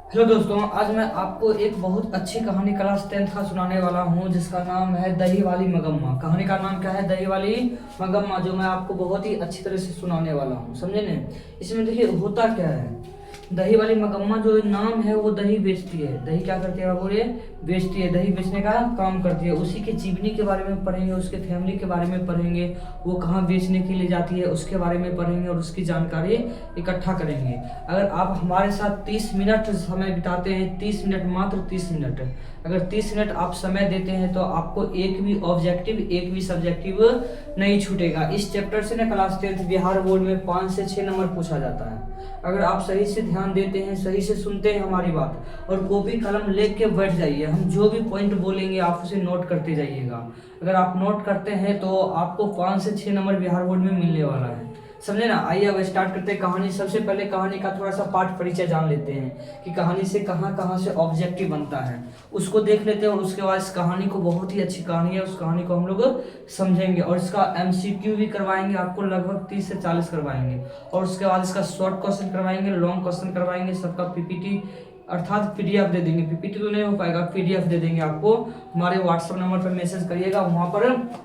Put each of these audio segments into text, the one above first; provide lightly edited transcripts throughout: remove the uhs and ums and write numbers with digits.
Hello दोस्तों, आज मैं आपको एक बहुत अच्छी कहानी क्लास 10th का सुनाने वाला हूँ जिसका नाम है दही वाली मगम्मा। कहानी का नाम क्या है? दही वाली मगम्मा, जो मैं आपको बहुत ही अच्छी तरह से सुनाने वाला हूँ। समझे ने? इसमें देखिए होता क्या है। दही वाली मगम्मा जो नाम है वो दही बेचती है। दही क्या करती है बाबू रे? बेचती है। दही बेचने का काम करती है। उसी के जीवनी के बारे में पढ़ेंगे, उसके फैमिली के बारे में पढ़ेंगे, वो कहाँ बेचने के लिए जाती है उसके बारे में पढ़ेंगे और उसकी जानकारी इकट्ठा करेंगे। अगर आप हमारे साथ 30 मिनट समय बिताते हैं, 30 मिनट, मात्र 30 मिनट, अगर 30 मिनट आप समय देते हैं तो आपको एक भी ऑब्जेक्टिव, एक भी सब्जेक्टिव नहीं छूटेगा। इस चैप्टर से ना क्लास 10th बिहार बोर्ड में 5 से 6 नंबर पूछा जाता है। अगर आप सही से ध्यान देते हैं, सही से सुनते हैं हमारी बात और कॉपी कलम लेके बैठ जाइए, हम जो भी पॉइंट बोलेंगे आप उसे नोट करते जाइएगा। अगर आप नोट करते हैं तो आपको 5 से 6 नंबर बिहार बोर्ड में मिलने वाला है। समझे ना? आइए अब स्टार्ट करते हैं कहानी। सबसे पहले कहानी का थोड़ा सा पाठ परिचय जान लेते हैं कि कहानी से कहाँ कहाँ से ऑब्जेक्टिव बनता है, उसको देख लेते हैं। और उसके बाद इस कहानी को, बहुत ही अच्छी कहानी है, उस कहानी को हम लोग समझेंगे और इसका एमसीक्यू भी करवाएंगे आपको, लगभग 30 से 40 करवाएंगे। और उसके बाद इसका शॉर्ट क्वेश्चन करवाएंगे, लॉन्ग क्वेश्चन करवाएंगे, सबका पीपीटी अर्थात पीडीएफ दे देंगे। पीपीटी तो नहीं हो पाएगा, पीडीएफ दे देंगे आपको। हमारे व्हाट्सएप नंबर पर मैसेज करिएगा, वहां पर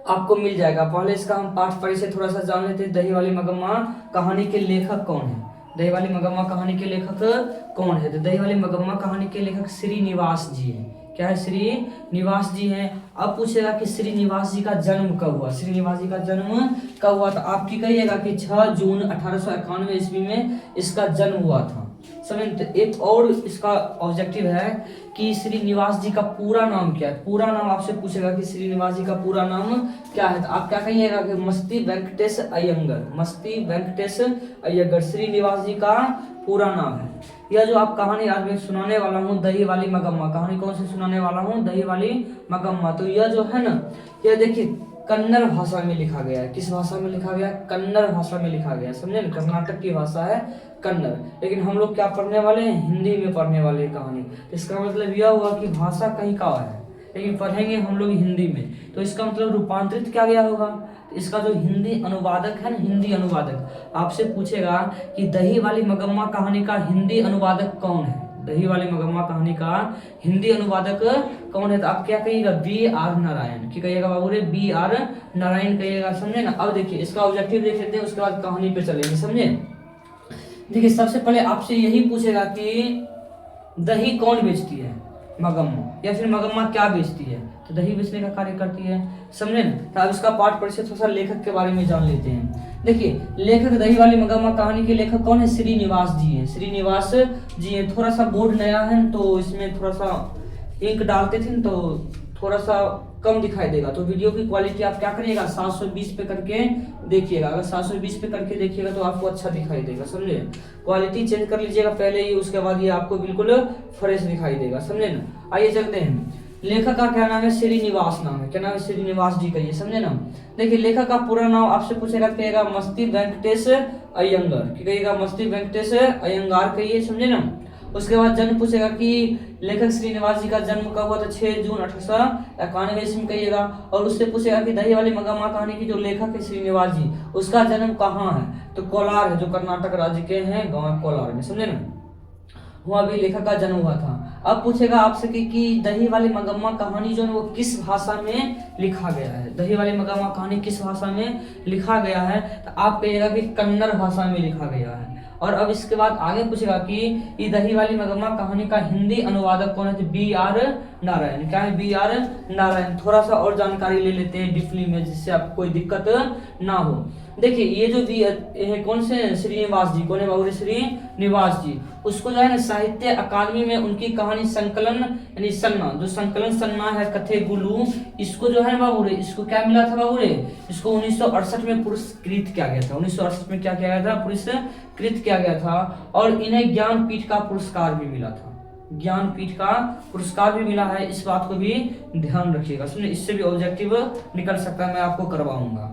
आपको मिल जाएगा। पहले इसका हम पाठ परिचय थोड़ा सा जान लेते हैं। दही वाली मगम्मा कहानी के लेखक कौन है? दही वाली मगम्मा कहानी के लेखक कौन है? तो दही वाली मगम्मा कहानी के लेखक श्रीनिवास जी हैं। क्या है? श्रीनिवास जी हैं। अब पूछेगा कि श्रीनिवास जी का जन्म कब हुआ? श्रीनिवास जी का जन्म कब हुआ? तो आप की कहिएगा कि 6 जून 1891 ईस्वी में इसका जन्म हुआ था। समझ? तो एक और इसका ऑब्जेक्टिव है कि श्रीनिवास जी का पूरा नाम क्या है। पूरा नाम आपसे पूछेगा कि श्रीनिवास जी का पूरा नाम क्या है, तो आप क्या कहिएगा कि मस्ती वेंकटेश अयंगर। मस्ती वेंकटेश अयंगर श्रीनिवास जी का पूरा नाम है। यह जो आप कहानी आज मैं सुनाने वाला हूँ, दही वाली मगम्मा, कहानी कौन सी सुनाने वाला हूँ? दही वाली मगम्मा। तो यह जो है ना, यह देखिए कन्नड़ भाषा में लिखा गया है। किस भाषा में लिखा गया? कन्नड़ भाषा में लिखा गया है। समझे ना? कर्नाटक की भाषा है कन्नड़, लेकिन हम लोग क्या पढ़ने वाले हैं? हिंदी में पढ़ने वाले हैं कहानी। इसका मतलब यह हुआ कि भाषा कहीं का है, लेकिन पढ़ेंगे हम लोग हिंदी में। तो इसका मतलब रूपांतरित क्या गया होगा? तो इसका जो हिंदी अनुवादक है ना, हिंदी अनुवादक आपसे पूछेगा कि दही वाली मगम्मा कहानी का हिंदी अनुवादक कौन है? दही वाली मगम्मा कहानी का हिंदी अनुवादक कौन है? तो आप क्या कहिएगा? B.R. नारायण। क्या कहिएगा बाबू रे? B.R. नारायण कहिएगा। समझे ना? अब देखिए इसका ऑब्जेक्टिव देख लेते हैं, उसके बाद कहानी पे चलेंगे। समझे? देखिए सबसे पहले आपसे यही पूछेगा कि दही कौन बेचती है? मगम्मा। या फिर मगम्मा क्या बेचती है? तो दही बेचने का कार्य करती है। समझे ना? तो अब इसका पाठ परिचय थोड़ा सा लेखक के बारे में जान लेते हैं। देखिए लेखक दही वाली मगम्मा कहानी के लेखक कौन है? श्रीनिवास जी हैं। श्रीनिवास जी हैं। थोड़ा सा बोर्ड नया है तो इसमें थोड़ा सा इंक डालते थे तो थोड़ा सा कम दिखाई देगा। तो वीडियो की क्वालिटी आप क्या करिएगा? 720 पे करके देखिएगा। अगर 720 पे करके देखिएगा तो आपको अच्छा दिखाई देगा। समझे? क्वालिटी चेंज कर लीजिएगा पहले ही, उसके बाद ये आपको बिल्कुल फ्रेश दिखाई देगा। समझे ना? आइए चलते हैं। लेखक का क्या नाम है? श्रीनिवास नाम है। क्या नाम है? श्रीनिवास जी का। ये समझे ना? देखिए लेखक का पूरा नाम आपसे पूछेगा, कहेगा मस्ती वेंकटेश अयंगर। कहिएगा मस्ती वेंकटेश अयंगार कहिए। समझे ना? उसके बाद जन्म पूछेगा कि लेखक श्रीनिवास जी का जन्म कब हुआ? तो 6 जून 1891 ईस्वी में कहिएगा। और उससे पूछेगा कि दही वाली मगम्मा कहानी की जो लेखक है श्रीनिवास जी, उसका जन्म कहाँ है? तो कोलार है, जो कर्नाटक राज्य के हैं, गाँव कोलार में। समझे ना? वहाँ भी लेखक का जन्म हुआ था। अब पूछेगा आपसे कि दही वाली मगम्मा कहानी जो है वो किस भाषा में लिखा गया है? दही वाली मगम्मा कहानी किस भाषा में लिखा गया है? तो आप कहिएगा कि कन्नड़ भाषा में लिखा गया है। और अब इसके बाद आगे पूछेगा कि ये दही वाली मगम्मा कहानी का हिंदी अनुवादक कौन है? तो B.R. नारायण। क्या है? B.R. नारायण। थोड़ा सा और जानकारी ले लेते हैं डीपली में, जिससे आपको कोई दिक्कत ना हो। देखिए ये जो कौन से श्रीनिवास जी, कौन है बाबू? श्रीनिवास जी। उसको जो है ना साहित्य अकादमी में उनकी कहानी संकलन यानी सन्ना, जो संकलन सन्ना है कथे गुलू, इसको जो है बाबू रे, इसको क्या मिला था बाबू रे? इसको 1968 में पुरस्कृत किया गया था। 1968 में क्या किया गया था? पुरस्कृत किया गया था। और इन्हें ज्ञानपीठ का पुरस्कार भी मिला था। ज्ञानपीठ का पुरस्कार भी मिला है, इस बात को भी ध्यान रखिएगा। सुनिए, इससे भी ऑब्जेक्टिव निकल सकता है, मैं आपको करवाऊंगा।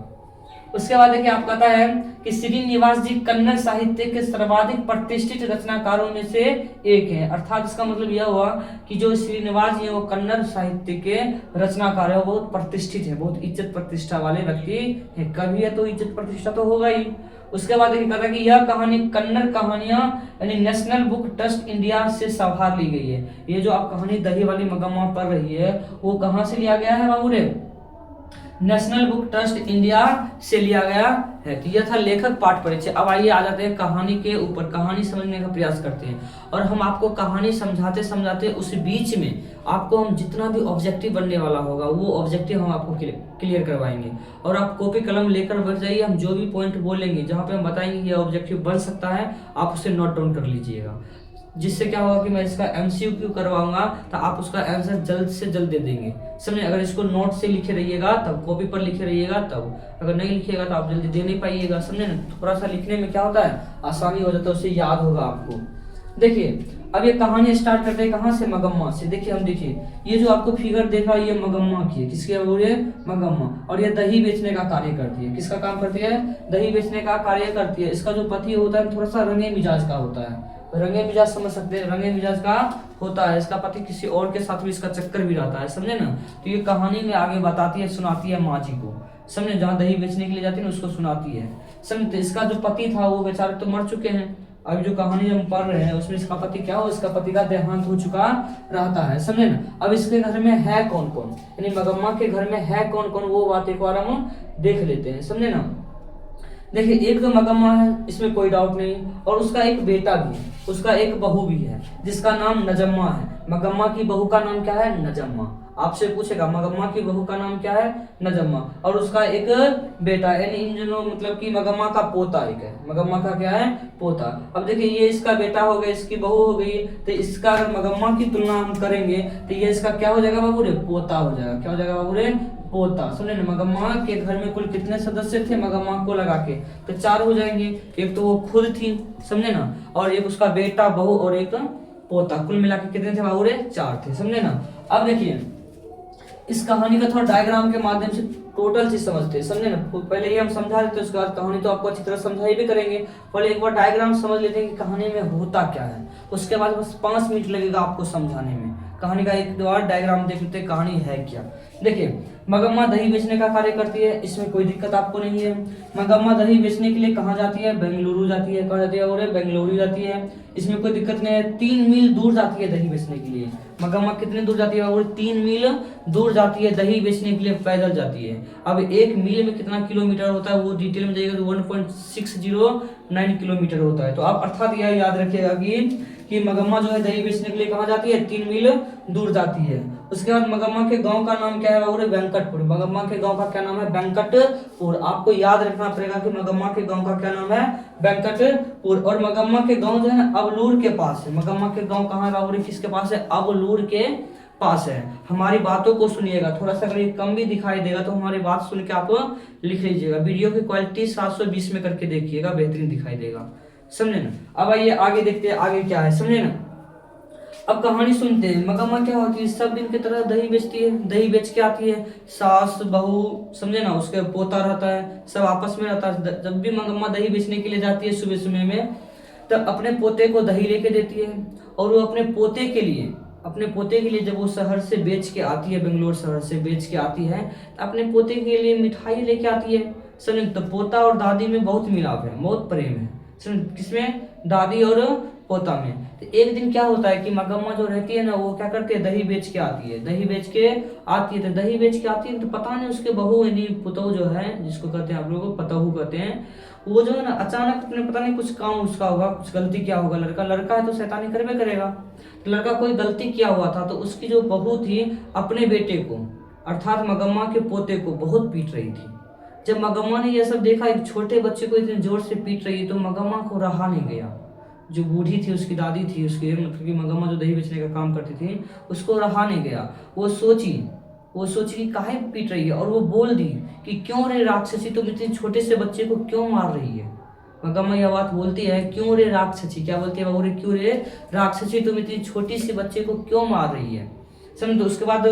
उसके बाद देखिए आप कहता है कि श्रीनिवास जी कन्नड़ साहित्य के सर्वाधिक प्रतिष्ठित रचनाकारों में से एक है। अर्थात इसका मतलब यह हुआ कि जो श्रीनिवास जी है वो कन्नड़ साहित्य के रचनाकार है, वो बहुत प्रतिष्ठित है, बहुत इज्जत प्रतिष्ठा वाले व्यक्ति है। कवि है तो इज्जत प्रतिष्ठा तो होगा ही। उसके बाद देखिए कहता है कि यह कहानी कन्नड़ कहानियां यानी नेशनल बुक ट्रस्ट इंडिया से संभाल ली गई है। ये जो आप कहानी दही वाली मगम्मा पढ़ रही है वो कहाँ से लिया गया है बाबू रे? नेशनल बुक ट्रस्ट इंडिया से लिया गया है। तो यह था लेखक पाठ परिचय। अब आइए आ जाते हैं कहानी के ऊपर, कहानी समझने का प्रयास करते हैं और हम आपको कहानी समझाते समझाते उस बीच में आपको हम जितना भी ऑब्जेक्टिव बनने वाला होगा वो ऑब्जेक्टिव हम आपको क्लियर करवाएंगे और आप कॉपी कलम लेकर बैठ जाइए। हम जो भी पॉइंट बोलेंगे जहाँ पे हम बताएंगे ये ऑब्जेक्टिव बन सकता है आप उसे नोट डाउन कर लीजिएगा, जिससे क्या होगा कि मैं इसका MCQ करवाऊंगा तो आप उसका आंसर जल्द से जल्द दे देंगे। समझे? अगर इसको नोट से लिखे रहिएगा तब, कॉपी पर लिखे रहिएगा तब, अगर नहीं लिखिएगा तो आप जल्दी दे नहीं पाइएगा। समझे ना? थोड़ा सा लिखने में क्या होता है, आसानी हो जाता है, उससे याद होगा आपको। देखिए अब ये कहानी स्टार्ट करते हैं कहाँ से? मगम्मा से। देखिए हम देखिए ये जो आपको फिगर देखा ये मगम्मा की है। किसकी है वो? ये मगम्मा। और ये दही बेचने का कार्य करती है। किसका काम करती है? दही बेचने का कार्य करती है। इसका जो पति होता है थोड़ा सा रंगे मिजाज का होता है। रंगे मिजाज समझ सकते हैं, रंगे मिजाज का होता है। इसका पति किसी और के साथ भी इसका चक्कर भी रहता है। समझे ना? तो ये कहानी में आगे बताती है, सुनाती है माँ जी को। समझे? जहाँ दही बेचने के लिए जाती है ना उसको सुनाती है। समझे? तो इसका जो पति था वो बेचारे तो मर चुके हैं। अभी जो कहानी हम पढ़ रहे हैं उसमें इसका पति क्या हो, इसका पति का देहांत हो चुका रहता है। समझे ना? अब इसके घर में है कौन कौन, यानी मगम्मा के घर में है कौन कौन, वो बात एक बार हम देख लेते हैं। समझे ना? देखिए एक तो मगम्मा है, इसमें कोई डाउट नहीं, और उसका एक बेटा भी है, उसका एक बहू भी है जिसका नाम नजम्मा है। मगम्मा की बहू का नाम क्या है? नजम्मा। आपसे पूछेगा मगम्मा की बहू का नाम क्या है? नजम्मा। और उसका एक बेटा यानी इन दोनों मतलब कि मगम्मा का पोता एक है। मगम्मा का क्या है? पोता। अब देखिए ये इसका बेटा हो गया, इसकी बहू हो गई, तो इसका अगर मगम्मा की तुलना हम करेंगे तो ये इसका क्या हो जाएगा बाबू रे? पोता हो जाएगा। क्या हो जाएगा बाबू रे? पोता। सुनिए ना, मगम्मा के घर में कुल कितने सदस्य थे मगम्मा को लगा के? तो 4 हो जाएंगे। एक तो वो खुद थी, समझे ना, और एक उसका बेटा, बहू और एक पोता। कुल मिला के कितने थे बाबू रे? 4 थे। समझे ना? अब देखिए इस कहानी का थोड़ा डायग्राम के माध्यम से टोटल चीज समझते हैं। समझे ना? पहले ये हम समझा देते हैं, उसके बाद कहानी तो आपको अच्छी तरह समझाई भी करेंगे। पहले एक बार डायग्राम समझ लेते हैं कि कहानी में होता क्या है, उसके बाद बस 5 मिनट लगेगा आपको समझाने में। कहानी का एक बार डायग्राम देख लेते हैं कहानी है क्या। देखिए मगम्मा दही बेचने का कार्य करती है, इसमें कोई दिक्कत आपको नहीं है। मगम्मा दही बेचने के लिए कहाँ जाती है? बेंगलुरु जाती है। कहाँ जाती है? और बेंगलुरु जाती है। इसमें कोई दिक्कत नहीं है। 3 मील दूर जाती है दही बेचने के लिए। मगम्मा कितने दूर जाती है? और 3 मील दूर जाती है दही बेचने के लिए, पैदल जाती है। अब 1 मील में कितना किलोमीटर होता है वो डिटेल में जाइएगा तो 1.609 किलोमीटर होता है। तो आप अर्थात यह याद रखिएगा कि मगम्मा जो है दही बेचने के लिए कहाँ जाती है? 3 मील दूर जाती है। उसके बाद मगम्मा के गांव का नाम क्या है बाबू रे? वेंकटपुर। मगम्मा के गांव का क्या नाम है? वेंकटपुर। आपको याद रखना पड़ेगा कि मगम्मा के गांव का क्या नाम है? वेंकटपुर। और मगम्मा के गांव जो है ना अबलूर के पास है। मगम्मा के गांव कहाँ है बाबू रे? किसके पास है? अबलूर के पास है। हमारी बातों को सुनिएगा, थोड़ा सा अगर ये कम भी दिखाई देगा तो हमारी बात सुन के आप लिख लीजिएगा। वीडियो की क्वालिटी 720 में करके देखिएगा, बेहतरीन दिखाई देगा। समझे ना? अब आइए आगे देखते हैं आगे क्या है। समझे ना? अब कहानी सुनते हैं। मगम्मा क्या होती है? सब दिन की तरह दही बेचती है, दही बेच के आती है। सास बहू, समझे ना, उसके पोता रहता है, सब आपस में रहता है। जब भी मगम्मा दही बेचने के लिए जाती है सुबह सुबह में, तब अपने पोते को दही लेके देती है। और वो अपने पोते के लिए जब वो शहर से बेच के आती है, बेंगलोर शहर से बेच के आती है, तो अपने पोते के लिए मिठाई लेके आती है। समझे? तो पोता और दादी में बहुत मिलाप है, बहुत प्रेम है। किसमें? दादी और पोता में। तो एक दिन क्या होता है कि मगम्मा जो रहती है ना वो क्या करती है? दही बेच के आती है। दही बेच के आती है तो पता नहीं उसके बहू यानी पुतहू जो है, जिसको कहते हैं आप लोगों को पतहू कहते हैं, वो जो है ना अचानक अपने पता नहीं कुछ काम उसका होगा, कुछ गलती क्या होगा। लड़का है तो शैतानी करबे करेगा। तो लड़का कोई गलती किया हुआ था तो उसकी जो बहू थी अपने बेटे को अर्थात मगम्मा के पोते को बहुत पीट रही थी। जब मगम्मा ने यह सब देखा, एक छोटे बच्चे को इतने जोर से पीट रही है, तो मगम्मा को रहा नहीं गया। जो बूढ़ी थी, उसकी दादी थी, उसकी मतलब कि मगम्मा जो दही बेचने का काम करती थी, उसको रहा नहीं गया। वो सोची कि काहे पीट रही है, और वो बोल दी कि क्यों रे राक्षसी, तुम इतने छोटे से बच्चे को क्यों मार रही है। मगम्मा यह बात बोलती है, क्यों रे राक्षसी, क्या बोलती है बाबू रे? क्यों रे राक्षसी, तुम इतनी छोटी सी बच्चे को क्यों मार रही है। समझो? उसके बाद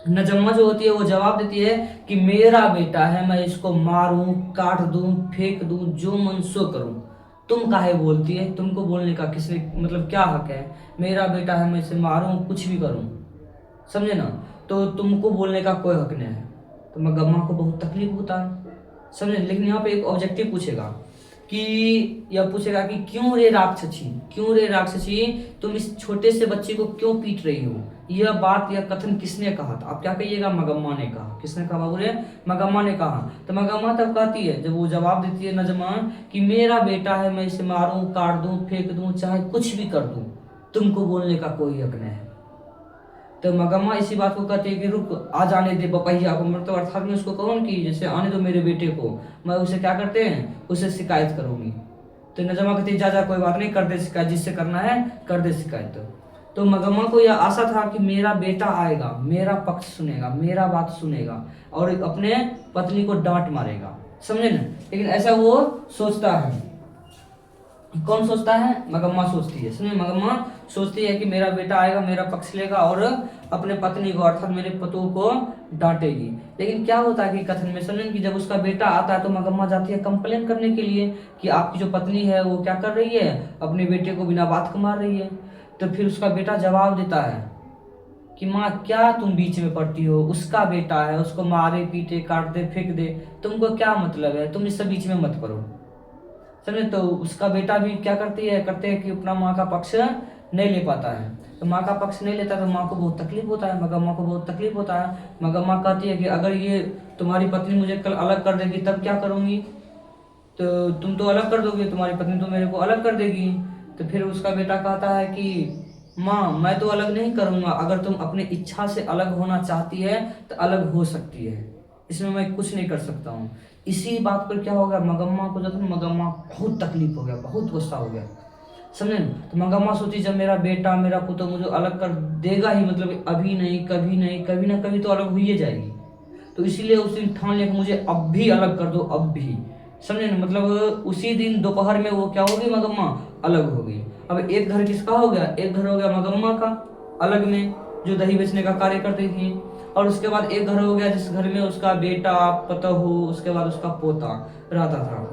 नजम्मा जो होती है वो जवाब देती है कि मेरा बेटा है, मैं इसको मारूं, काट दूं, फेंक दूं, जो मन सो करूं। तुम काहे बोलती है? तुमको बोलने का किसने मतलब क्या हक है? मेरा बेटा है, मैं इसे मारूं, कुछ भी करूं। समझे ना? तो तुमको बोलने का कोई हक नहीं है। तो मगम्मा को बहुत तकलीफ होता है। समझे? लेकिन यहाँ पे एक ऑब्जेक्टिव पूछेगा कि यह पूछेगा कि क्यों रे राक्षसी, क्यों रे राक्षसी, तुम इस छोटे से बच्चे को क्यों पीट रही हो। यह बात, यह कथन किसने कहा था। आप क्या कहिएगा, मगम्मा ने कहा। किसने कहा बाबू रे, मगम्मा ने कहा। तो मगम्मा तब कहती है, जब वो जवाब देती है नजमा कि मेरा बेटा है, मैं इसे मारूं, काट दूं, फेंक दूं, चाहे कुछ भी कर दूं, तुमको बोलने का कोई हक नहीं है। तो मगम्मा इसी बात को कहती है कि रुक, आ जाने दे बपैया को, मतलब अर्थात में उसको कहूँ कि जैसे आने दो मेरे बेटे को, मैं उसे क्या करते हैं, उसे शिकायत करूंगी। तो नजमा कहती है जा जा कोई बात नहीं, कर दे शिकायत, जिससे करना है कर दे शिकायत। तो मगम्मा को यह आशा था कि मेरा बेटा आएगा, मेरा पक्ष सुनेगा, मेरा बात सुनेगा और अपने पत्नी को डांट मारेगा, समझे ना। लेकिन ऐसा वो सोचता है, कौन सोचता है, मगम्मा सोचती है, समझे। मगम्मा सोचती है कि मेरा बेटा आएगा, मेरा पक्ष लेगा और अपने पत्नी को अर्थात मेरे पतों को डांटेगी। लेकिन क्या होता है कि कथन में समझे कि जब उसका बेटा आता है तो मगम्मा जाती है कंप्लेन करने के लिए कि आपकी जो पत्नी है वो क्या कर रही है, अपने बेटे को बिना बात को मार रही है। तो फिर उसका बेटा जवाब देता है कि माँ क्या तुम बीच में पड़ती हो, उसका बेटा है, उसको मारे पीटे काट दे फेंक दे, तुमको क्या मतलब है, तुम इससे बीच में मत पड़ो, समझे। तो उसका बेटा भी क्या करते हैं कि अपना माँ का पक्ष नहीं ले पाता है। तो माँ का पक्ष नहीं लेता तो माँ को बहुत तकलीफ होता है, मगम्मा को बहुत तकलीफ होता है। मगम्मा कहती है कि अगर ये तुम्हारी पत्नी मुझे कल अलग कर देगी तब क्या करूंगी। तो तुम तो अलग कर दोगे, तुम्हारी पत्नी तो मेरे को अलग कर देगी। तो फिर उसका बेटा कहता है कि माँ मैं तो अलग नहीं करूंगा, अगर तुम अपनी इच्छा से अलग होना चाहती है तो अलग हो सकती है, इसमें मैं कुछ नहीं कर सकता हूँ। इसी बात पर क्या हो गया, मगम्मा को जब मगम्मा बहुत तकलीफ हो गया, बहुत गुस्सा हो गया, समझे न। तो मगम्मा सोची जब मेरा बेटा मेरा पुत्र मुझे अलग कर देगा ही, मतलब अभी नहीं कभी नहीं, कभी ना कभी तो अलग हो ही जाएगी। तो इसीलिए उस दिन ठान लिया कि मुझे अब भी अलग कर दो, अब भी, समझे न। मतलब उसी दिन दोपहर में वो क्या होगी, मगम्मा अलग हो गई। अब एक घर किसका हो गया, एक घर हो गया मगम्मा का अलग में, जो दही बेचने का कार्य करती थी। और उसके बाद एक घर हो गया जिस घर में उसका बेटा पतोहू, उसके बाद उसका पोता रहता था।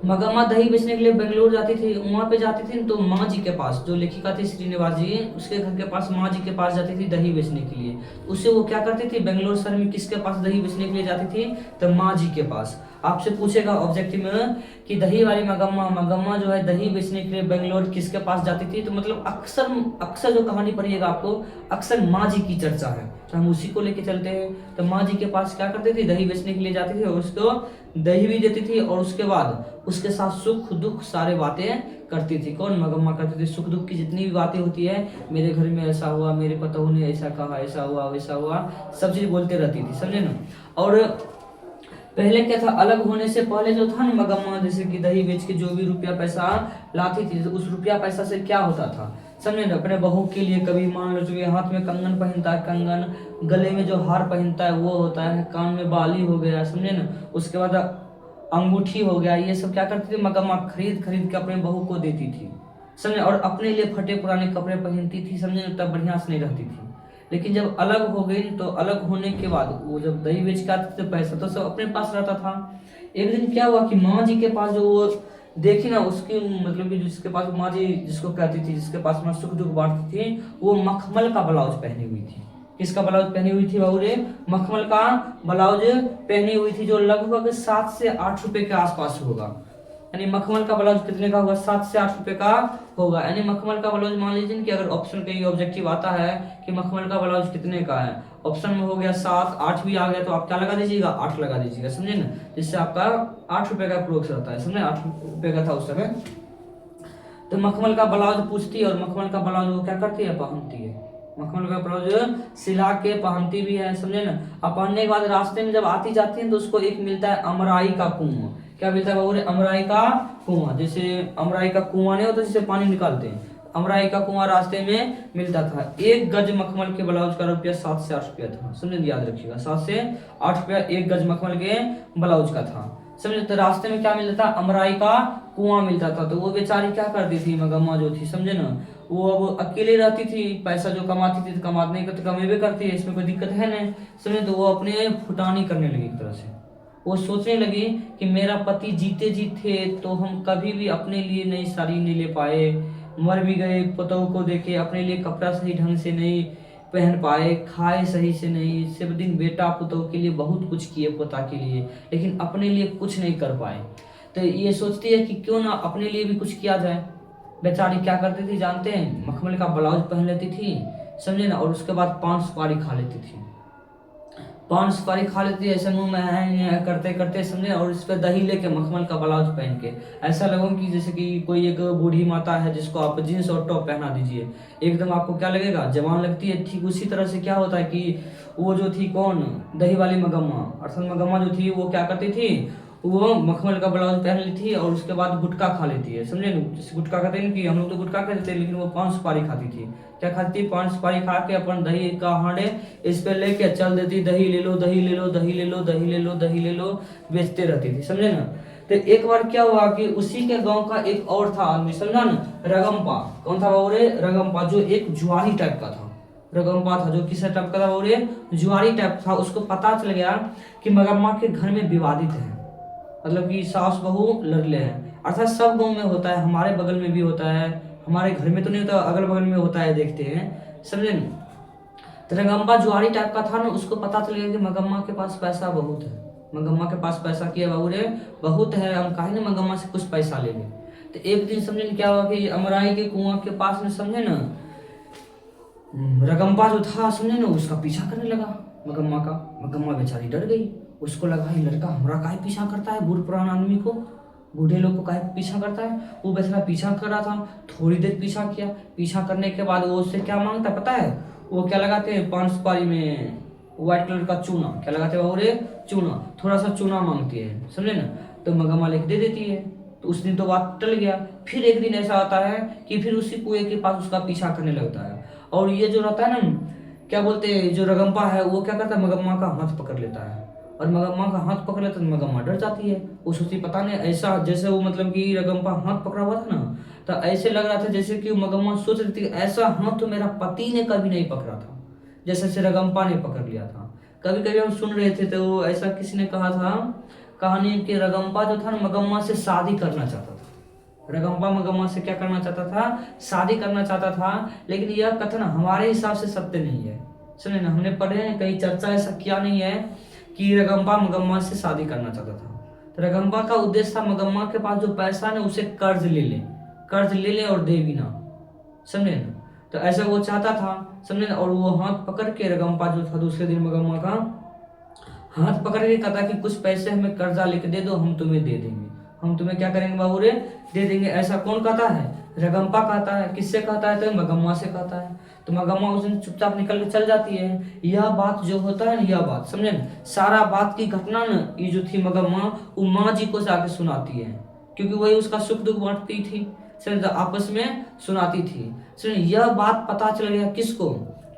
मगम्मा दही बेचने के लिए बेंगलोर जाती थी, वहां पे जाती थी तो माँ जी के पास, जो लेखिका थी श्रीनिवास जी, उसके घर के पास माँ जी के पास जाती थी दही बेचने के लिए। उससे वो क्या करती थी, बेंगलोर शहर में किसके पास दही बेचने के लिए जाती थी, तो माँ जी के पास। आपसे पूछेगा ऑब्जेक्टिव में कि दही वाली मगम्मा, मगम्मा जो है दही बेचने के लिए बेंगलोर किसके पास जाती थी, तो मतलब अक्सर अक्सर जो कहानी पढ़िएगा आपको, अक्सर माँ जी की चर्चा है, तो हम उसी को लेके चलते हैं। तो माँ जी के पास क्या करती थी, दही बेचने के लिए जाती थी और उसको दही भी देती थी और उसके बाद उसके साथ सुख दुख सारे बातें करती थी। कौन, मगम्मा करती थी। सुख दुख की जितनी भी बातें होती है, मेरे घर में ऐसा हुआ, मेरे पतोहू ने ऐसा कहा, ऐसा हुआ वैसा हुआ, सब चीज बोलते रहती थी, समझे ना। और पहले क्या था, अलग होने से पहले जो था ना मगम्मा, जैसे कि दही बेच के जो भी रुपया पैसा लाती थी, तो उस रुपया पैसा से क्या होता था, समझे ना। अपने बहू के लिए कभी मान लो जो हाथ में कंगन पहनता है कंगन, गले में जो हार पहनता है वो होता है, कान में बाली हो गया, समझे ना। उसके बाद अंगूठी हो गया, ये सब क्या करती थी मगम्मा, खरीद खरीद के अपने बहू को देती थी, समझे। और अपने लिए फटे पुराने कपड़े पहनती थी, समझे, तब बढ़िया से नहीं रहती थी। लेकिन जब अलग हो गई तो अलग होने के बाद वो जब दही बेच के आती थी तो पैसा तो सब अपने पास रहता था। एक दिन क्या हुआ कि माँ जी के पास जो वो देखी ना, उसकी मतलब कि जिसके पास माँ जी जिसको कहती थी, जिसके पास माँ सुख दुख बांटती थी, वो मखमल का ब्लाउज पहनी हुई थी। किसका ब्लाउज पहनी हुई थी बाबू रे, मखमल का ब्लाउज पहनी हुई थी, जो लगभग 7 से 8 रुपए के आसपास होगा। यानी मखमल का ब्लाउज कितने का होगा, 7 से 8 रुपए का होगा। यानी मखमल का ब्लाउज मान लीजिए कि अगर ऑप्शन का ये ऑब्जेक्टिव आता है कि मखमल का ब्लाउज कितने का है, ऑप्शन में हो गया 7, 8 भी आ गया तो आप क्या लगा दीजिएगा, 8 लगा दीजिएगा, समझे ना। जिससे आपका 8 रुपए का अप्रोक्स रहता है, समझे, 8 रुपए का था उस समय। तो मखमल का ब्लाउज पूछती है और मखमल का ब्लाउज वो क्या करती है, पहनती है। मखमल का ब्लाउज सिला के पहनती भी है, समझे ना। अब पहनने के बाद रास्ते में जब आती जाती है तो उसको एक मिलता है अमराई का कुआं। क्या मिलता है बाबू रे, अमराई का कुआं। जैसे अमराई का कुआं नहीं होता जिससे पानी निकालते हैं, अमराई का कुआं रास्ते में मिलता था। एक गज मखमल के ब्लाउज का रुपया 7 से 8 रुपया था, समझे, याद रखिएगा, 7 से 8 रुपया एक गज मखमल के ब्लाउज का था, समझे। तो रास्ते में क्या मिलता था, अमराई का कुआं मिलता था। तो वो बेचारी क्या करती थी मगम्मा जो थी, समझे ना, वो अब अकेले रहती थी, पैसा जो कमाती थी तो कमाने का तो कमेबे करती है, इसमें कोई दिक्कत है नहीं, समझे। तो वो अपने फुटानी करने लगी एक तरह से। वो सोचने लगी कि मेरा पति जीते जी थे तो हम कभी भी अपने लिए नई साड़ी नहीं ले पाए, मर भी गए, पतों को देखे अपने लिए कपड़ा सही ढंग से नहीं पहन पाए, खाए सही से नहीं, सिर्फ दिन बेटा पुतों के लिए बहुत कुछ किए पोता के लिए, लेकिन अपने लिए कुछ नहीं कर पाए। तो ये सोचती है कि क्यों ना अपने लिए भी कुछ किया जाए। बेचारी क्या करती थी जानते हैं, मखमल का ब्लाउज पहन लेती थी, समझे ना, और उसके बाद 5 सुपारी खा लेती थी। 5 सुपारी खा लेती है ऐसे मुंह में हैं करते करते, समझे, और इस पे दही लेके मखमल का ब्लाउज पहन के ऐसा लगो कि जैसे कि कोई एक बूढ़ी माता है जिसको आप जींस और टॉप पहना दीजिए, एकदम आपको क्या लगेगा, जवान लगती है। ठीक उसी तरह से क्या होता है कि वो जो थी कौन, दही वाली मगम्मा, अर्थात मगम्मा जो थी वो क्या करती थी, वो मखमल का ब्लाउज पहन ली थी और उसके बाद गुटखा खा लेती है, समझे ना। जैसे गुटखा खाते हैं कि हम लोग तो गुटखा खाते थे, लेकिन वो 5 सुपारी खाती थी। क्या खाती थी, 5 सुपारी खा के अपन दही का हांडे इस पे लेके चल देती, दही ले लो दही ले लो दही ले लो दही ले लो दही ले लो, बेचते रहती थी, समझे ना। तो एक बार क्या हुआ कि उसी के गांव का एक और था आदमी, समझा ना, रगम्पा। कौन था बाबू रे, रगम्पा, जो एक जुआरी टाइप का था। रगम्पा था जो किस टाइप का था बाबू रे, जुआरी टाइप था। उसको पता चल गया कि मगम्मा के घर में विवादित है, मतलब कि सास बहू लड़ले हैं। अर्थात सब गांव में होता है, हमारे बगल में भी होता है, हमारे घर में तो नहीं होता, अगल बगल में होता है, देखते हैं, समझे। तो रगम्पा जुआरी टाइप का था ना, उसको पता चल गया कि मगम्मा के पास पैसा बहुत है। मगम्मा के पास पैसा किया बाबू रे बहुत है, हम काहे ना मगम्मा से कुछ पैसा ले लें। तो एक दिन समझे क्या हुआ कि अमराई के कुआं के पास में, समझे ना, रगम्पा जो था, समझे ना, उसका पीछा करने लगा मगम्मा का। मगम्मा बेचारी डर गई, उसको लगा ये लड़का हमारा काहे पीछा करता है, बूढ़ पुराना आदमी को, बूढ़े लोग को काहे पीछा करता है। वो बेचारा पीछा कर रहा था, थोड़ी देर पीछा किया। पीछा करने के बाद वो उससे क्या मांगता है पता है, वो क्या लगाते हैं 5 सुपारी में व्हाइट कलर का चूना, क्या लगाते हैं और चूना, थोड़ा सा चूना मांगती है, समझे ना। तो मगम्मा लेके दे देती है। तो उस दिन तो बात टल गया। फिर एक दिन ऐसा आता है कि फिर उसी कुएं के पास उसका पीछा करने लगता है, और ये जो रहता है ना, क्या बोलते हैं, जो रगम्पा है वो क्या करता है, मगम्मा का हाथ पकड़ लेता है। और मगम्मा का हाथ पकड़ लेता है तो मगम्मा डर जाती है। वो सोचती पता नहीं, ऐसा जैसे वो मतलब कि रगम्पा हाथ पकड़ा हुआ था ना, तो ऐसे लग रहा था जैसे कि मगम्मा सोच रही थी ऐसा हाथ तो मेरा पति ने कभी नहीं पकड़ा था, जैसे से रगम्पा ने पकड़ लिया था। कभी कभी हम सुन रहे थे तो ऐसा किसी ने कहा था कहानी कि रगम्पा जो था ना, मगम्मा से शादी करना चाहता था। रगम्पा मगम्मा से क्या करना चाहता था, शादी करना चाहता था। लेकिन यह कथन हमारे हिसाब से सत्य नहीं है, सुनिए ना, हमने पढ़े हैं कहीं, चर्चा ऐसा किया नहीं है कि रगम्पा मगम्मा से शादी करना चाहता था। तो रगम्पा का उद्देश्य था मगम्मा के पास जो पैसा है उसे कर्ज ले ले, कर्ज ले ले और दे भी ना, समझे ना। तो ऐसा वो चाहता था, समझे ना। और वो हाथ पकड़ के रगम्पा जो था दूसरे दिन मगम्मा का हाथ पकड़ के कहता कि कुछ पैसे हमें कर्जा लेके दे दो, हम तुम्हें दे देंगे, हम तुम्हें क्या करेंगे बाबू रे, दे देंगे। ऐसा कौन कहता है, रगम्पा कहता है। किससे कहता है, तो मगम्मा से कहता है। तो मगम्मा उस दिन चुपचाप निकल के चल जाती है। यह बात जो होता है ना, यह बात समझे ना, सारा बात की घटना ना, ये जो थी मगम्मा वो माँ जी को जाके सुनाती है, क्योंकि वही उसका सुख दुख बांटती थी, समझे, आपस में सुनाती थी। समझे, यह बात पता चल गया किसको,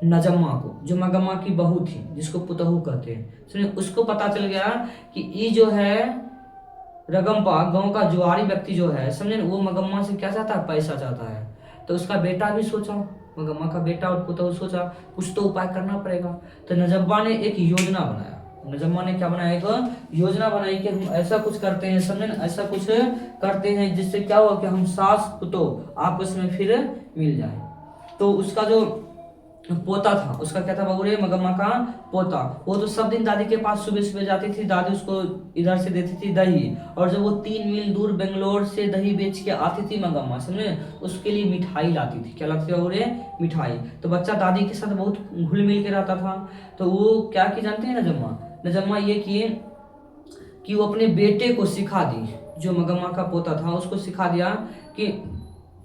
नजम्मा को, जो मगम्मा की बहू थी, जिसको पुतहू कहते हैं। सुनिए, उसको पता चल गया कि ये जो है रगम्पा, गांव का जुआरी व्यक्ति जो है, समझे, वो मगम्मा से क्या चाहता है, पैसा चाहता है। तो उसका बेटा भी सोचा, मगम्मा का बेटा और पुतहू सोचा कुछ तो उपाय करना पड़ेगा। तो नजम्मा ने एक योजना बनाया। नजम्मा ने क्या बनाया, एक योजना बनाई कि हम ऐसा कुछ करते हैं, समझे ना, ऐसा कुछ करते हैं जिससे क्या हुआ कि हम सास पुतोह आपस में फिर मिल जाए। तो उसका जो पोता था, उसका क्या था बाबू रे, मगम्मा का पोता, वो तो सब दिन दादी के पास सुबह सुबह जाती थी, दादी उसको इधर से देती थी दही। और जब वो 3 मील दूर बेंगलोर से दही बेच के आती थी मगम्मा, समझे, उसके लिए मिठाई लाती थी। क्या लाती थी बाबू रे, मिठाई। तो बच्चा दादी के साथ बहुत घुल मिल के रहता था। तो वो क्या की जानते हैं नजम्मा, नजम्मा ये किए कि वो अपने बेटे को सिखा दी, जो मगम्मा का पोता था उसको सिखा दिया कि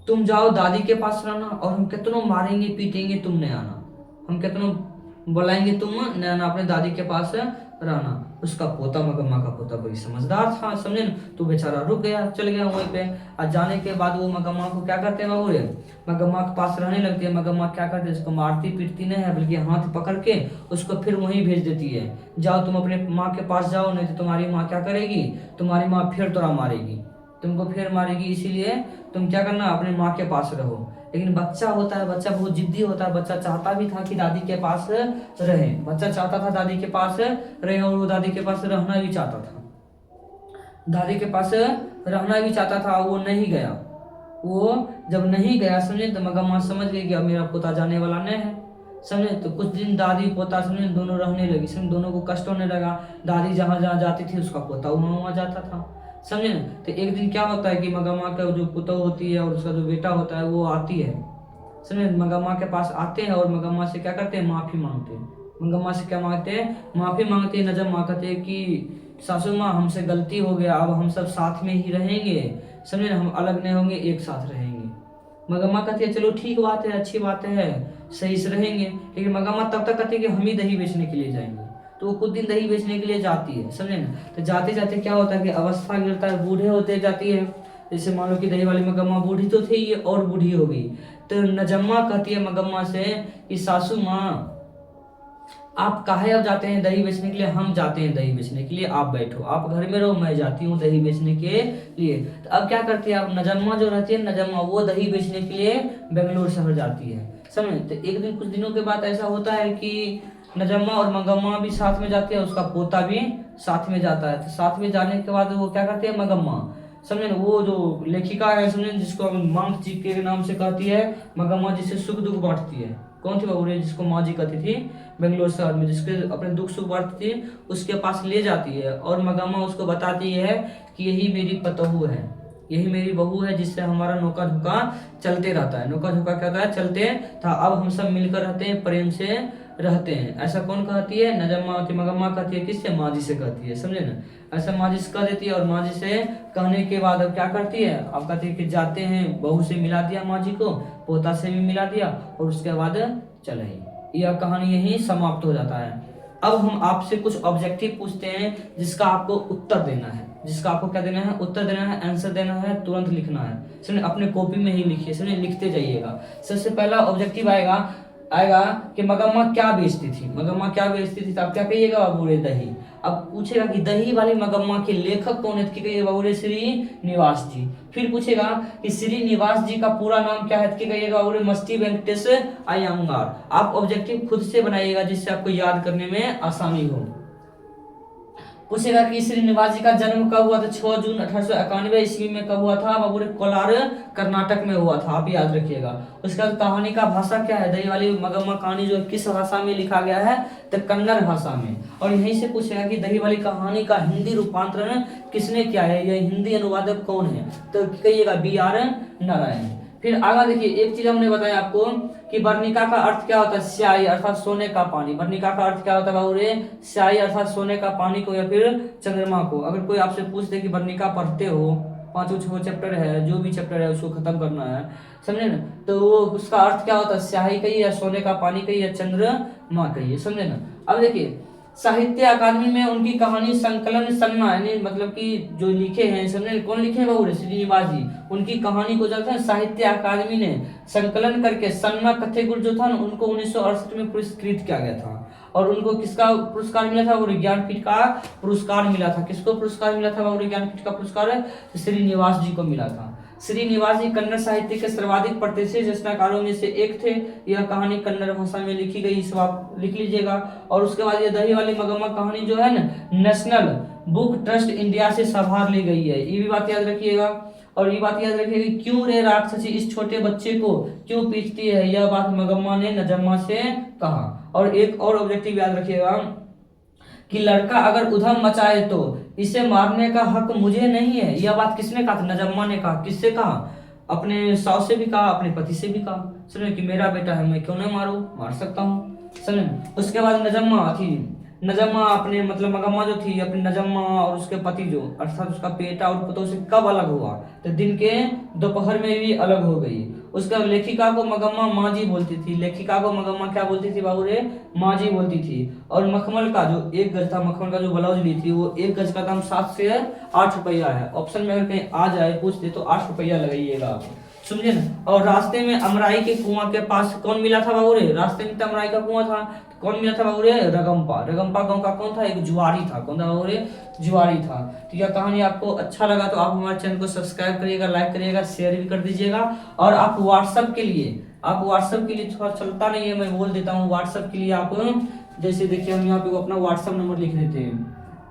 तुम जाओ दादी के पास रहना, और हम कितनों मारेंगे पीटेंगे तुम नहीं आना, हम कितनों बुलाएंगे तुम नहीं आना, अपने दादी के पास रहना। उसका पोता, मगम्मा का पोता बड़ी समझदार था, समझे ना। तो बेचारा रुक गया, चल गया वहीं पे। और जाने के बाद वो मगम्मा को क्या करते हैं बाबू रे, मगम्मा के पास रहने लगती है। मगम्मा क्या करते हैं, उसको मारती पीटती नहीं है, बल्कि हाथ पकड़ के उसको फिर वहीं भेज देती है, जाओ तुम अपने माँ के पास जाओ, नहीं तो तुम्हारी माँ क्या करेगी, तुम्हारी माँ फिर तोरा मारेगी, तुमको फिर मारेगी, इसीलिए तुम क्या करना, अपने माँ के पास रहो। लेकिन बच्चा होता है, बच्चा बहुत जिद्दी होता है, बच्चा चाहता भी था कि दादी के पास रहे, बच्चा चाहता था दादी के पास रहे, और वो दादी के पास रहना भी चाहता था, दादी के पास रहना भी चाहता था। वो नहीं गया। वो जब नहीं गया, समझे, तो मगम्मा समझ गई कि अब मेरा पोता जाने वाला नहीं है, समझे। तो कुछ दिन दादी पोता, समझे, दोनों रहने लगी, समझे, दोनों को कष्ट होने लगा। दादी जहाँ जहाँ जाती थी उसका पोता वहाँ वहाँ जाता था। समझे ना। तो एक दिन क्या होता है कि मगम्मा का जो पुतौ होती है और उसका जो बेटा होता है वो आती है, समझे, मगम्मा के पास आते हैं और मगम्मा से क्या करते हैं, माफी मांगते हैं। मगम्मा से क्या मांगते हैं, माफी मांगते हैं। नजम्मा कहते हैं कि सासू माँ हमसे गलती हो गया, अब हम सब साथ में ही रहेंगे, समझे ना, हम अलग नहीं होंगे, एक साथ रहेंगे। मगम्मा कहती है चलो ठीक बात है, अच्छी बात है, सही से रहेंगे। लेकिन मगम्मा तब तक कहती है कि हम ही दही बेचने के लिए जाएंगे। तो वो कुछ दिन दही बेचने के लिए जाती है, समझे ना। तो जाते जाते क्या होता है कि अवस्था गिरता है, बूढ़े होते जाती है। जैसे मान लो कि दही वाली मगम्मा बूढ़ी तो थी, ये और बूढ़ी हो गई। तो नजम्मा कहती है मगम्मा से कि सासू माँ आप काहे अब जाते हैं दही बेचने के लिए, हम जाते हैं दही बेचने के लिए, आप बैठो, आप घर में रहो, मैं जाती हूँ दही बेचने के लिए। तो अब क्या करती है, अब नजम्मा जो रहती है, नजम्मा वो दही बेचने के लिए बेंगलोर शहर जाती है, समझ। तो एक दिन कुछ दिनों के बाद ऐसा होता है कि नजम्मा और मगम्मा भी साथ में जाती है, उसका पोता भी साथ में जाता है। तो साथ में जाने के बाद वो क्या करती है मगम्मा, समझे ना, वो जो लेखिका है, समझे, जिसको हम मांग जी के नाम से कहती है, मगम्मा जिससे सुख दुख बांटती है। कौन थी बाबू रे, जिसको माँ जी कहती थी बेंगलोर शहर में, जिसके अपने दुख सुख बांटती थी, उसके पास ले जाती है और मगम्मा उसको बताती है कि यही मेरी पतोहू है, यही मेरी बहू है, जिससे हमारा नौका झोंका चलते रहता है। नौका झोंका क्या होता है, चलते था, अब हम सब मिलकर रहते हैं, प्रेम से रहते हैं। ऐसा कौन कहती है, नजम्मा होती, मगम्मा कहती है, किससे, माँ जी से कहती है, समझे ना। ऐसा माँ जी से कह देती है और माँ जी से कहने के बाद अब क्या करती है, अब कहती है कि जाते हैं, बहू से मिला दिया माँ जी को, पोता से भी मिला दिया और उसके बाद चले ही। यह कहानी यही समाप्त हो जाता है। अब हम आपसे कुछ ऑब्जेक्टिव पूछते हैं जिसका आपको उत्तर देना है, जिसका आपको क्या देना है, उत्तर देना है, आंसर देना है, तुरंत लिखना है, समझे, अपने कॉपी में ही लिखिए, समझे, लिखते जाइएगा। सबसे पहला ऑब्जेक्टिव आएगा आएगा कि मगम्मा क्या बेचती थी, मगम्मा क्या बेचती थी, तो आप क्या कहिएगा, बाबू रे दही। अब पूछेगा कि दही वाली मगम्मा के लेखक कौन है, तो कहिएगा बाबू रे श्रीनिवास जी। फिर पूछेगा कि श्रीनिवास जी का पूरा नाम क्या है, तो कहिएगा बाबू रे मस्ती वेंकटेश अयंगार। आप ऑब्जेक्टिव खुद से बनाइएगा जिससे आपको याद करने में आसानी हो। पूछेगा कि श्रीनिवास जी का जन्म कब हुआ था, 6 जून 1891 ईस्वी में कब हुआ था, बाबू रे कोलार कर्नाटक में हुआ था, आप याद रखिएगा। उसके बाद कहानी का भाषा क्या है, दही वाली मगम्मा कहानी जो किस भाषा में लिखा गया है, तो कन्नड़ भाषा में। और यहीं से पूछेगा कि दही वाली कहानी का हिंदी रूपांतरण किसने किया है, यह हिंदी अनुवादक कौन है, तो कहिएगा BR नारायण। फिर आगे देखिए, एक चीज हमने बताया आपको कि वर्णिका का अर्थ क्या होता है, स्याही अर्थात सोने का पानी। वर्णिका का अर्थ क्या होता है बाबू रे, स्याही अर्थात सोने का पानी को या फिर चंद्रमा को। अगर कोई आपसे पूछ दे कि वर्णिका पढ़ते हो, 5 चैप्टर है, जो भी चैप्टर है उसको खत्म करना है, समझे ना, तो वो उसका अर्थ क्या होता है, स्याही कहिए या सोने का पानी कहिए या चंद्रमा कहिए, समझे ना। अब देखिए, साहित्य अकादमी में उनकी कहानी संकलन सन्ना, यानी मतलब कि जो लिखे हैं, समझे, कौन लिखे हैं बाबू रे, श्रीनिवास जी। उनकी कहानी को जो है साहित्य अकादमी ने संकलन करके सन्ना कथेगुर जो था ना, उनको 1968 में पुरस्कृत किया गया था। और उनको किसका पुरस्कार मिला था, वो ज्ञानपीठ का पुरस्कार मिला था। किसको पुरस्कार मिला था बाबू, ज्ञानपीठ का पुरस्कार श्रीनिवास जी को मिला था। श्रीनिवास जी कन्नड़ साहित्य के सर्वाधिक प्रतिष्ठित रचनाकारों में से एक थे। यह कहानी कन्नड़ भाषा में लिखी गई, इस आप लिख लीजिएगा। और उसके बाद ये दही वाली मगम्मा कहानी जो है ना, नेशनल बुक ट्रस्ट इंडिया से संभाल ली गई है, ये भी बात याद रखिएगा। और ये बात याद रखिएगा कि क्यों रे राक्षसी इस छोटे बच्चे को क्यों पीटती है, यह बात मगम्मा ने नजम्मा से कहा। और एक और ऑब्जेक्टिव याद रखिएगा कि लड़का अगर उधम मचाए तो इसे मारने का हक मुझे नहीं है। यह बात किसने कहा था, नजम्मा ने कहा। किससे कहा, अपने सास से भी कहा, अपने पति से भी कहा, समझे, कि मेरा बेटा है, मैं क्यों नहीं मारूं, मार सकता हूँ, समझे। उसके बाद नजम्मा अपने मतलब मगम्मा जो थी, अपनी नजम्मा और उसके पति जो अर्थात उसका बेटा और पुतों से कब अलग हुआ, तो दिन के दोपहर में भी अलग हो गई। उसका लेखिका को मगम्मा माँ जी बोलती थी, लेखिका को मगम्मा क्या बोलती थी बाबू रे, माँ जी बोलती थी। और मखमल का जो 1 गज था, मखमल का जो ब्लाउज ली थी, वो 1 गज का दाम 7 से 8 रुपया है। ऑप्शन में अगर कहीं आ जाए पूछ दे तो 8 रुपया लगाइएगा आप, समझे ना। और रास्ते में अमराई के कुआं के पास कौन मिला था बाबू रे, रास्ते में तो अमराई का कुआं था, कौन मिला था बाबू रे, रगम्पा। रगम्पा गांव का कौन था, एक जुआरी था। कौन था बाबू रे, जुआरी था। तो यह कहानी आपको अच्छा लगा तो आप हमारे चैनल को सब्सक्राइब करिएगा, लाइक करिएगा, शेयर भी कर दीजिएगा। और आप व्हाट्सएप के लिए थोड़ा चलता नहीं है, मैं बोल देता हूँ। व्हाट्सएप के लिए आप जैसे देखिए, हम यहाँ पे अपना व्हाट्सएप नंबर लिख देते हैं,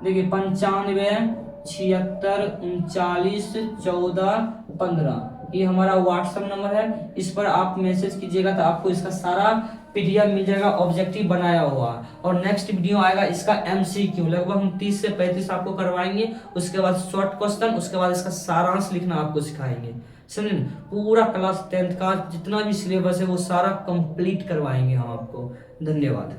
देखिए 95 76 39 14 15। ये हमारा व्हाट्सएप नंबर है, इस पर आप मैसेज कीजिएगा तो आपको इसका सारा पीडीएफ मिल जाएगा ऑब्जेक्टिव बनाया हुआ। और नेक्स्ट वीडियो आएगा इसका एमसीक्यू, लगभग हम 30 से 35 आपको करवाएंगे। उसके बाद शॉर्ट क्वेश्चन, उसके बाद इसका सारांश लिखना आपको सिखाएंगे। समझे? पूरा क्लास 10th का जितना भी सिलेबस है वो सारा कंप्लीट करवाएंगे हम आपको। धन्यवाद।